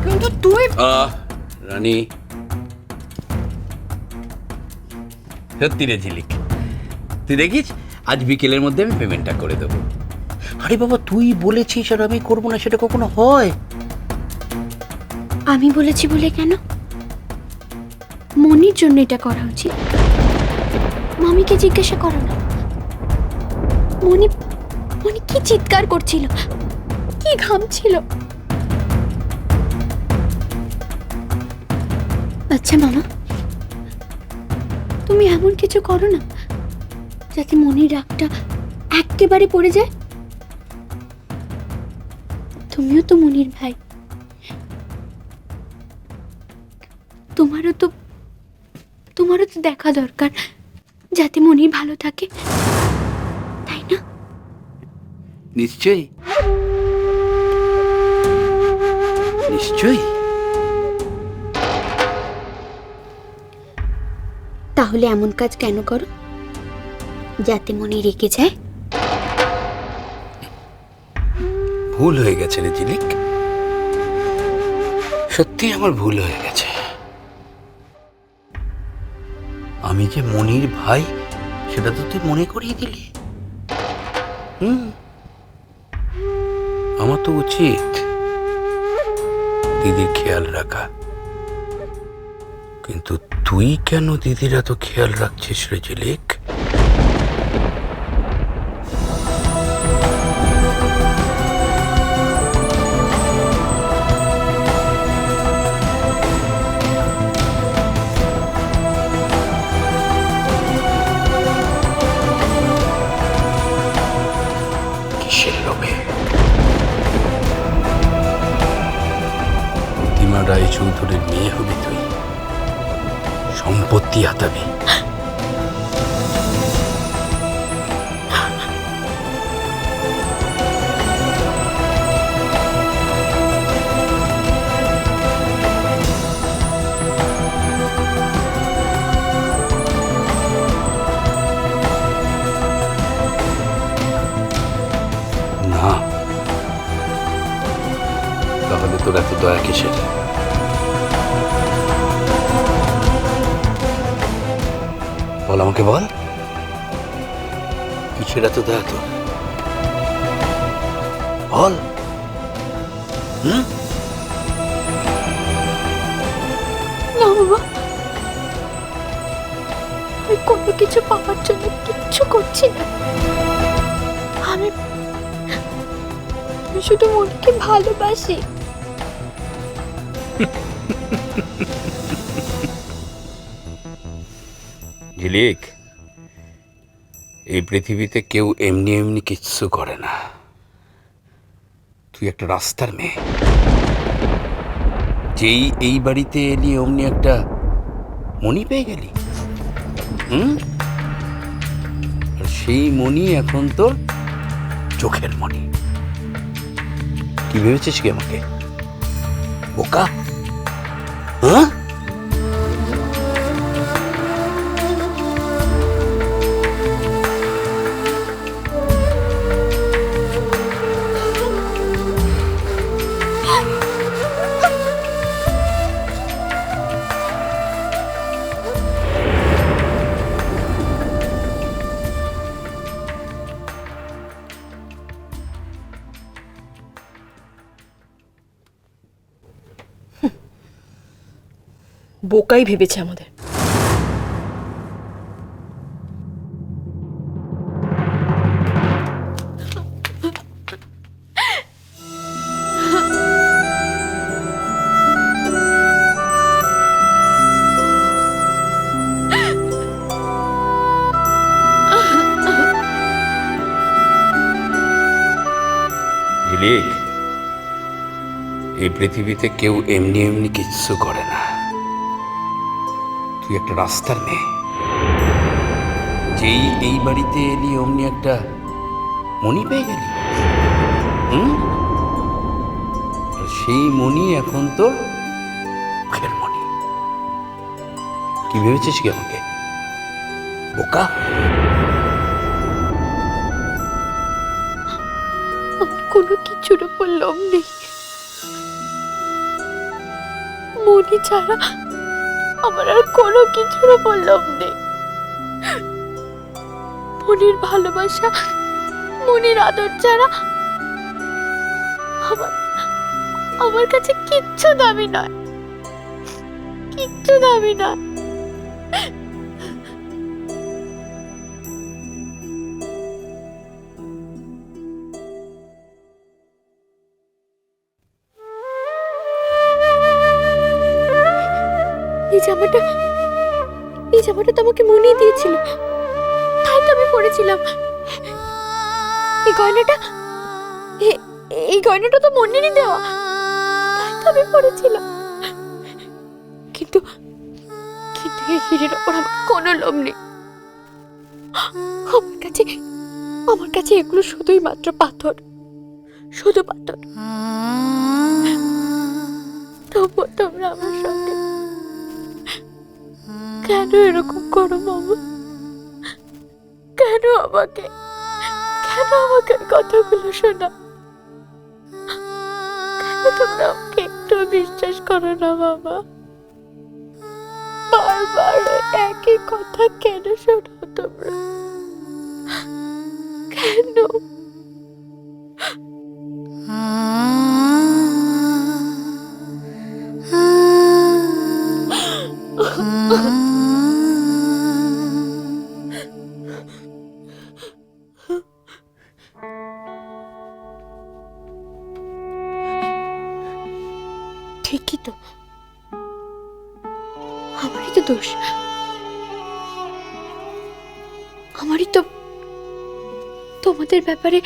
কিন্তু তুই রানী, সত্যি রে ঝিলিক, তুই দেখিস আজ বিকেলের মধ্যে আমি পেমেন্টটা করে দেবো। আরে বাবা, তুই বলেছিস আর আমি করবো না, সেটা কখনো হয়? আমি বলেছি বলে কেন? মনির জন্য এটা করা উচিত। মামিকে জিজ্ঞাসা করো না। মনি মনি কি চিৎকার করছিল, কি ঘামছিল। আচ্ছা মামা, তুমি এমন কিছু করো না যাতে মনির রাগটা একেবারে পড়ে যায়। তুমিও তো মনির ভাই, তোমারও তো দেখা দরকার যাতে মনির ভালো থাকে, তাই না? নিশ্চয়ই, নিশ্চয়ই। তাহলে এমন কাজ কেন করো যাতে মনি রেগে যায়? ভুল হয়ে গেছে রে ঝিলিক, সত্যি আমার ভুল হয়ে গেছে। আমি যে মনির ভাই সেটা তো তুই মনে করিয়ে দিলি। আমার তো উচিত দিদির খেয়াল রাখা, কিন্তু তুই কেন দিদির এত খেয়াল রাখছিস রে ঝিলিক? কিসের লোভে? প্রতিমা রায়চৌধুরীর মেয়ে হবি তুই, সম্পত্তি হাতাবি। না, তাহলে তোর এত দয়া কিসের? বল আমাকে, বল কিসের এত দয়া তোর? বল। না বাবা, আমি কোনো কিছু পাওয়ার জন্য কিচ্ছু করছি না। আমি শুধু মনিকে ভালোবাসি। ঝিলিক, এই পৃথিবীতে কেউ এমনি এমনি কিচ্ছু করে না। তুই একটা রাস্তার মেয়ে, যেই এই বাড়িতে এলি অমনি একটা মণি পেয়ে গেলি। আর সেই মণি এখন তোর চোখের মণি। কি ভেবেছিস কি আমাকে, বোকা? হ্যাঁ, বোকাই ভেবেছে আমাদের। ঝিলিক, এই পৃথিবীতে কেউ এমনি এমনি কিচ্ছু করে না। তুই একটা রাস্তার মেয়ে, যেই এই বাড়িতে এলি অমনি একটা মণি পেয়ে গেলি। আর সেই মণি এখন তোর মুখের মণি। কি ভেবেছিস কি আমাকে, বোকা? কোনো কিছুর উপর লোভ নেই। মনি ছাড়া আমার আর কোনো কিছুর উপর লোভ নেই। মনির ভালোবাসা, মনির আদর ছাড়া আমার কাছে কিচ্ছু দামি নয়, কিচ্ছু দামি নয়। এই জামাটা তোমাকে মনে দিয়েছিল, তাই তো আমি পরেছিলাম। এই গয়নাটা তো মনেরই দেওয়া, তাই তো আমি পরেছিলাম। কিন্তু এই হিরের ওপর আমার কোনো লোভ নেই। আমার কাছে এগুলো শুধুই মাত্র পাথর, শুধু পাথর। তবুও তোমরা আমার সঙ্গে কেন এরকম করো মামা? কেন আমাকে কথাগুলো শোনা? কেন তোমরা আমাকে একটু বিশ্বাস করো না মামা? বারবার একই কথা কেন শোনাও তোমরা? কেন? ঠিকই তো, আমারই তো দোষ, আমারই তো তোমাদের ব্যাপারে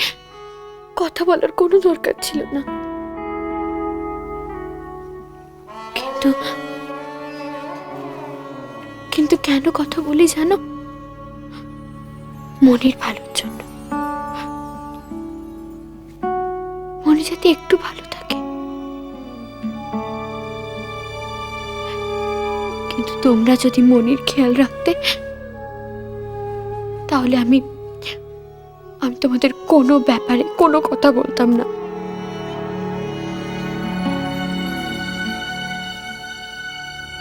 কথা বলার কোনো দরকার ছিল না। কিন্তু কেন কথা বলি জানো? মনির ভালোর জন্য। মনি যাতে একটু ভালো থাকে। কিন্তু তোমরা যদি মনির খেয়াল রাখতে, তাহলে আমি তোমাদের কোনো ব্যাপারে কোনো কথা বলতাম না।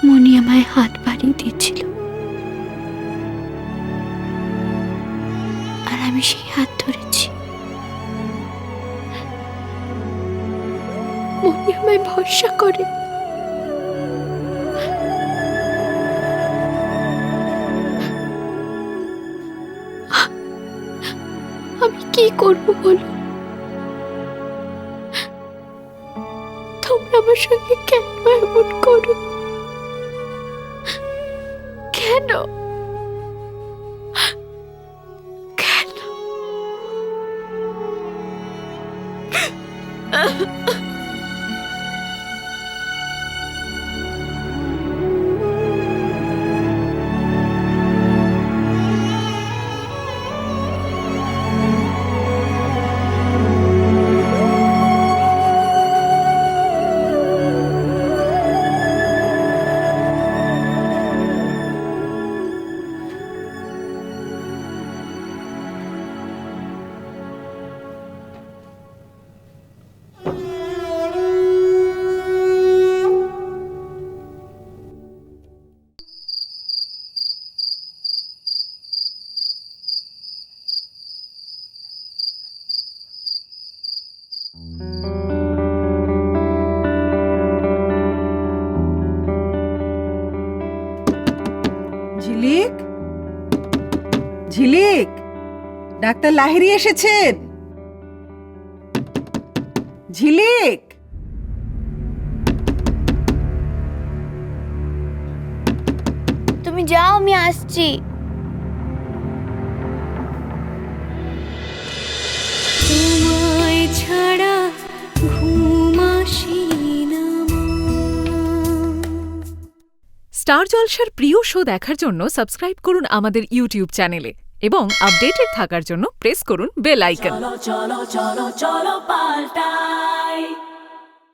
মনি আমায় হাত বাড়িয়ে দিয়েছিল, আর আমি সেই হাত ধরেছি। মনি আমায় ভরসা করে। আমি কি করব বলো? তোমরা আমার সঙ্গে কেন এমন করো? কেন? কেন? ঝিলিক, ঝিলিক, ডাক্তার লাহিড়ী এসেছেন। ঝিলিক, তুমি যাও, আমি আসছি। তোমায় ছাড়া ঘুম আসে না। স্টার জলসার প্রিয় শো দেখার জন্য সাবস্ক্রাইব করুন আমাদের ইউটিউব চ্যানেলে এবং আপডেটেড থাকার জন্য প্রেস করুন বেল আইকন। চলো চলো চলো চলো পাল্টাই।